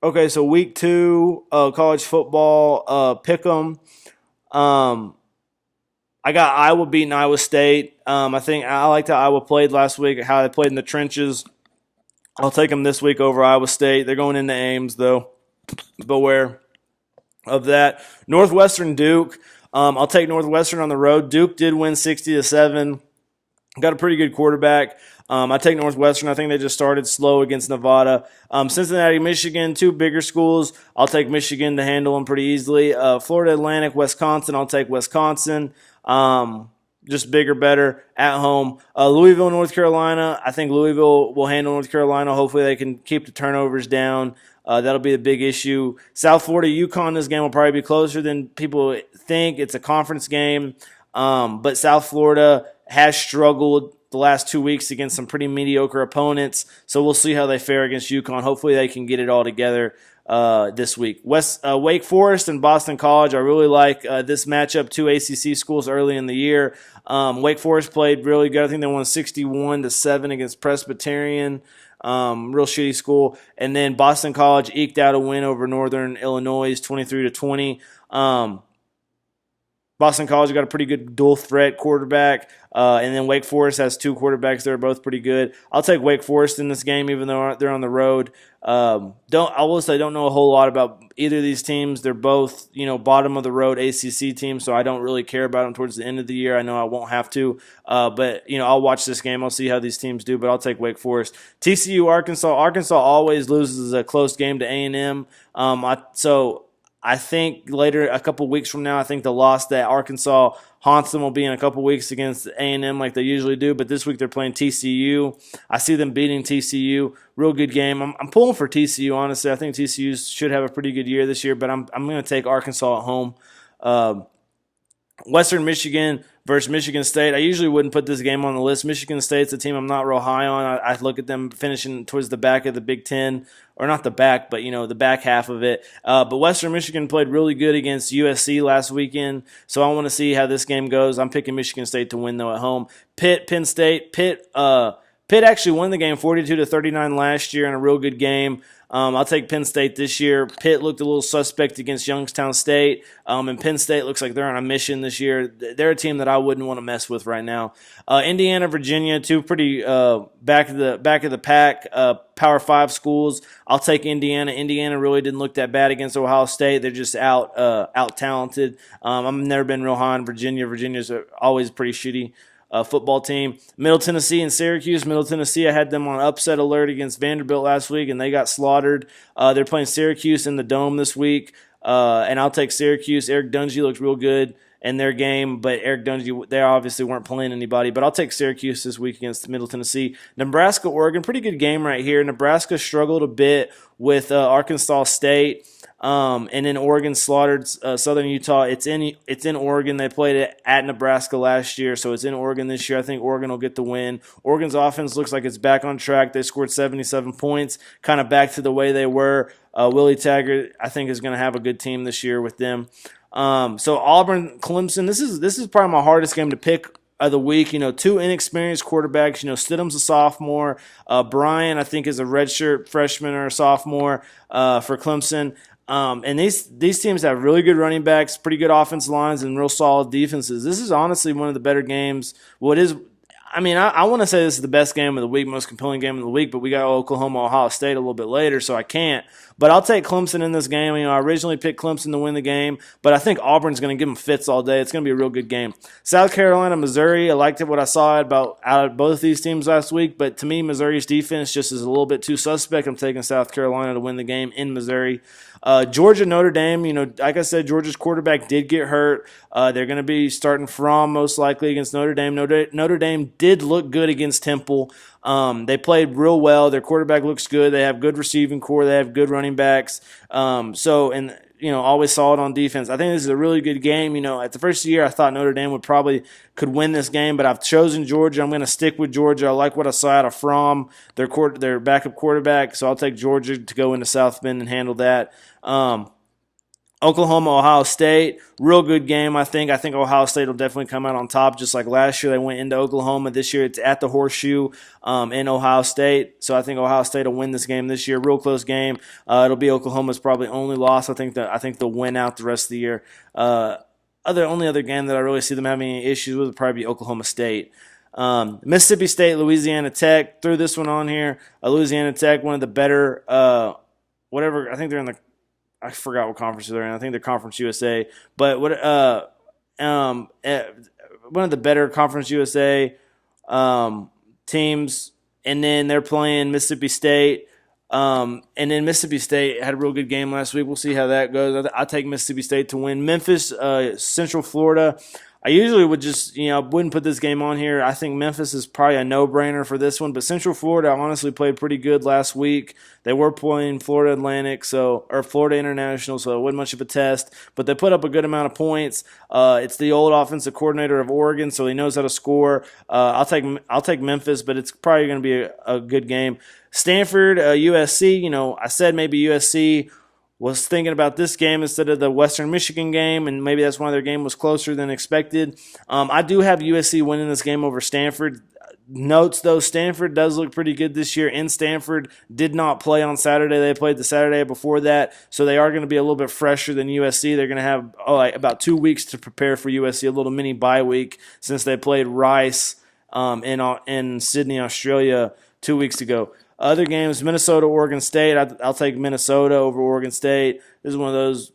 Okay, so week 2, college football, pick 'em. Um, I got Iowa beating Iowa State. I think I liked how Iowa played last week, how they played in the trenches. I'll take them this week over Iowa State. They're going into Ames, though. Beware of that. Northwestern Duke. I'll take Northwestern on the road. Duke did win 60-7. Got a pretty good quarterback. I take Northwestern. I think they just started slow against Nevada. Cincinnati, Michigan, two bigger schools. I'll take Michigan to handle them pretty easily. Florida Atlantic, Wisconsin. I'll take Wisconsin. Just bigger, better at home. Louisville, North Carolina. I think Louisville will handle North Carolina. Hopefully, they can keep the turnovers down. That'll be a big issue. South Florida, UConn. This game will probably be closer than people think. It's a conference game, but South Florida has struggled the last 2 weeks against some pretty mediocre opponents. So we'll see how they fare against UConn. Hopefully, they can get it all together this week. Wake Forest and Boston College. I really like this matchup. Two ACC schools early in the year. Wake Forest played really good. I think they won 61-7 against Presbyterian. Real shitty school. And then Boston College eked out a win over Northern Illinois, 23-20. Boston College got a pretty good dual threat quarterback, and then Wake Forest has two quarterbacks that are both pretty good. I'll take Wake Forest in this game, even though they're on the road. I will say I don't know a whole lot about either of these teams. They're both bottom of the road ACC teams, so I don't really care about them towards the end of the year. I know I won't have to, but I'll watch this game. I'll see how these teams do, but I'll take Wake Forest. TCU Arkansas. Arkansas always loses a close game to A&M, I think later, a couple weeks from now, I think the loss that Arkansas haunts them will be in a couple weeks against A&M like they usually do. But this week they're playing TCU. I see them beating TCU. Real good game. I'm pulling for TCU, honestly. I think TCU should have a pretty good year this year, but I'm going to take Arkansas at home. Western Michigan versus Michigan State. I usually wouldn't put this game on the list. Michigan State's a team I'm not real high on. I look at them finishing towards the back of the Big Ten, or not the back, but the back half of it. But Western Michigan played really good against USC last weekend, so I want to see how this game goes. I'm picking Michigan State to win though at home. Penn State. Pitt actually won the game 42-39 last year in a real good game. I'll take Penn State this year. Pitt looked a little suspect against Youngstown State, and Penn State looks like they're on a mission this year. They're a team that I wouldn't want to mess with right now. Indiana, Virginia, two pretty back of the pack Power 5 schools. I'll take Indiana. Indiana really didn't look that bad against Ohio State. They're just out talented. I've never been real high on Virginia. Virginia's always pretty shitty football team. Middle Tennessee and Syracuse. Middle Tennessee, I had them on upset alert against Vanderbilt last week, and they got slaughtered. They're playing Syracuse in the Dome this week, and I'll take Syracuse. Eric Dungy looks real good in their game, but Eric Dungy, they obviously weren't playing anybody. But I'll take Syracuse this week against Middle Tennessee. Nebraska, Oregon, pretty good game right here. Nebraska struggled a bit with Arkansas State. And then Oregon slaughtered Southern Utah. It's in Oregon. They played it at Nebraska last year, so it's in Oregon this year. I think Oregon will get the win. Oregon's offense looks like it's back on track. They scored 77 points, kind of back to the way they were. Willie Taggart, I think, is going to have a good team this year with them. So Auburn, Clemson. This is probably my hardest game to pick of the week. Two inexperienced quarterbacks. Stidham's a sophomore. Bryan, I think, is a redshirt freshman or a sophomore for Clemson. And these teams have really good running backs, pretty good offensive lines, and real solid defenses. This is honestly one of the better games. Well, it is. I want to say this is the best game of the week, most compelling game of the week, but we got Oklahoma, Ohio State a little bit later, so I can't. But I'll take Clemson in this game. I originally picked Clemson to win the game, but I think Auburn's going to give them fits all day. It's going to be a real good game. South Carolina, Missouri, I liked what I saw out of both these teams last week, but to me, Missouri's defense just is a little bit too suspect. I'm taking South Carolina to win the game in Missouri. Georgia, Notre Dame, like I said, Georgia's quarterback did get hurt. They're going to be starting Fromm most likely against Notre Dame. Notre Dame did look good against Temple. They played real well. Their quarterback looks good. They have good receiving core. They have good running backs. Always solid on defense. I think this is a really good game. At the first year, I thought Notre Dame could win this game, but I've chosen Georgia. I'm going to stick with Georgia. I like what I saw out of Fromm, their backup quarterback, so I'll take Georgia to go into South Bend and handle that. Oklahoma, Ohio State, real good game, I think. I think Ohio State will definitely come out on top, just like last year they went into Oklahoma. This year it's at the Horseshoe in Ohio State. So I think Ohio State will win this game this year. Real close game. It'll be Oklahoma's probably only loss. I think they'll win out the rest of the year. Only other game that I really see them having any issues with would probably be Oklahoma State. Mississippi State, Louisiana Tech. Threw this one on here. Louisiana Tech, one of the better, I think they're in the, I forgot what conference they're in. I think they're Conference USA. But one of the better Conference USA teams. And then they're playing Mississippi State. And then Mississippi State had a real good game last week. We'll see how that goes. I take Mississippi State to win. Memphis, Central Florida. I usually would just, wouldn't put this game on here. I think Memphis is probably a no-brainer for this one. But Central Florida honestly played pretty good last week. They were playing Florida Atlantic, or Florida International, so it wasn't much of a test. But they put up a good amount of points. It's the old offensive coordinator of Oregon, so he knows how to score. I'll take Memphis, but it's probably going to be a good game. Stanford, USC. I said maybe USC was thinking about this game instead of the Western Michigan game, and maybe that's why their game was closer than expected. I do have USC winning this game over Stanford. Notes, though, Stanford does look pretty good this year, and Stanford did not play on Saturday. They played the Saturday before that, so they are going to be a little bit fresher than USC. They're going to have about 2 weeks to prepare for USC, a little mini bye week, since they played Rice in Sydney, Australia 2 weeks ago. Other games, Minnesota, Oregon State. I'll take Minnesota over Oregon State. This is one of those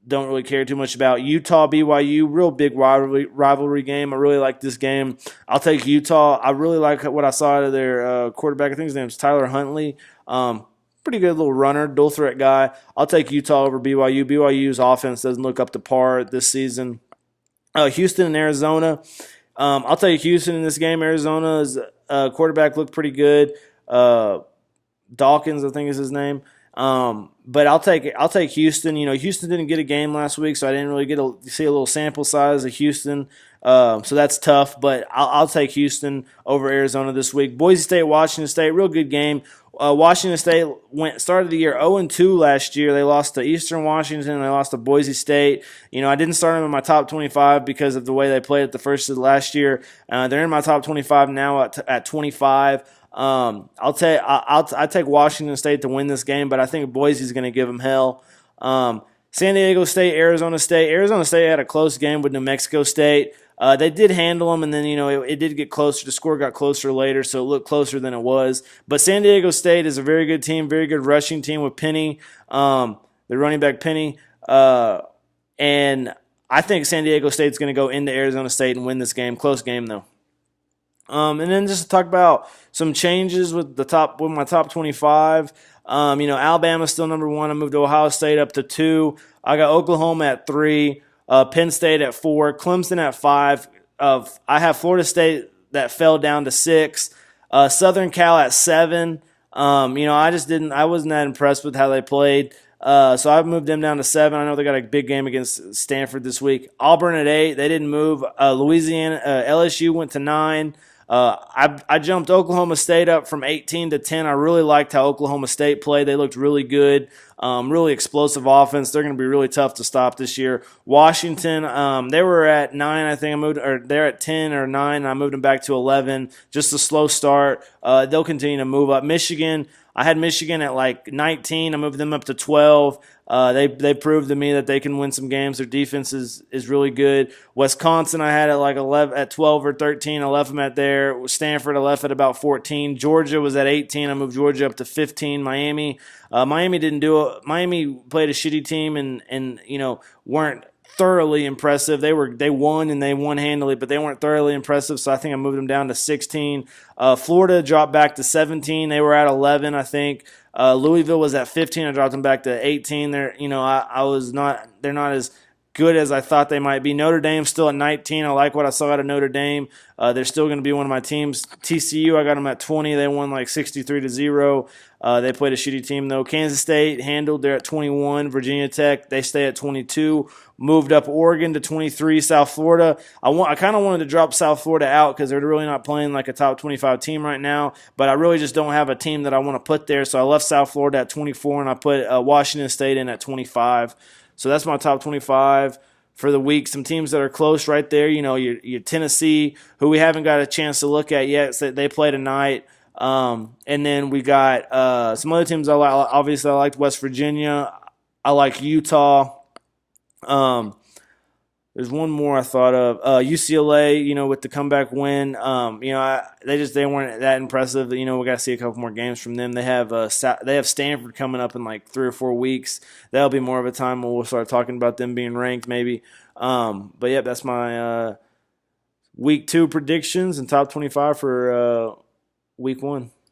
don't really care too much about. Utah, BYU, real big rivalry game. I really like this game. I'll take Utah. I really like what I saw out of their quarterback. I think his name is Tyler Huntley. Pretty good little runner, dual threat guy. I'll take Utah over BYU. BYU's offense doesn't look up to par this season. Houston and Arizona. I'll take Houston in this game. Arizona's quarterback looked pretty good. Dawkins, I think is his name. But I'll take Houston. Houston didn't get a game last week, so I didn't really get to see a little sample size of Houston. So that's tough. But I'll take Houston over Arizona this week. Boise State, Washington State, real good game. Washington State started the year 0-2 last year. They lost to Eastern Washington and they lost to Boise State. I didn't start them in my top 25 because of the way they played at the first of the last year. They're in my top 25 now at 25. I'll take Washington State to win this game, but I think Boise's going to give them hell. San Diego State, Arizona State. Arizona State had a close game with New Mexico State. They did handle them, and then it did get closer. The score got closer later, so it looked closer than it was. But San Diego State is a very good team, very good rushing team with Penny, the running back Penny, and I think San Diego State's going to go into Arizona State and win this game. Close game though. And then just to talk about some changes with my top 25. Alabama's still number 1. I moved Ohio State up to 2. I got Oklahoma at 3. Penn State at 4. Clemson at 5. I have Florida State that fell down to 6. Southern Cal at 7. I wasn't that impressed with how they played. So I've moved them down to 7. I know they got a big game against Stanford this week. Auburn at 8. They didn't move. LSU went to 9. I jumped Oklahoma State up from 18 to 10. I really liked how Oklahoma State played. They looked really good, really explosive offense. They're going to be really tough to stop this year. Washington, they were at 9, I think. They're at 10 or 9, and I moved them back to 11. Just a slow start. They'll continue to move up. Michigan, I had Michigan at like 19. I moved them up to 12. They proved to me that they can win some games. Their defense is really good. Wisconsin, I had at like 11, at 12 or 13. I left them at there. Stanford, I left at about 14. Georgia was at 18. I moved Georgia up to 15. Miami didn't do it. Miami played a shitty team and weren't thoroughly impressive. They won and they won handily, but they weren't thoroughly impressive. So I think I moved them down to 16. Florida dropped back to 17. They were at 11, I think. Louisville was at 15. I dropped them back to 18. They're not as good as I thought they might be. Notre Dame still at 19. I like what I saw out of Notre Dame. They're still going to be one of my teams. TCU, I got them at 20. They won like 63-0. They played a shitty team though. Kansas State handled. They're at 21. Virginia Tech, they stay at 22. Moved up Oregon to 23. South Florida, I kind of wanted to drop South Florida out because they're really not playing like a top 25 team right now. But I really just don't have a team that I want to put there. So I left South Florida at 24 and I put Washington State in at 25. So that's my top 25 for the week. Some teams that are close right there. Your Tennessee, who we haven't got a chance to look at yet. So they play tonight. And then we got some other teams I like. Obviously, I liked West Virginia. I like Utah. There's one more I thought of. UCLA, with the comeback win. They weren't that impressive. We got to see a couple more games from them. They have Stanford coming up in like 3 or 4 weeks. That'll be more of a time when we'll start talking about them being ranked, maybe. But yeah, that's my week 2 predictions and top 25 for week 1.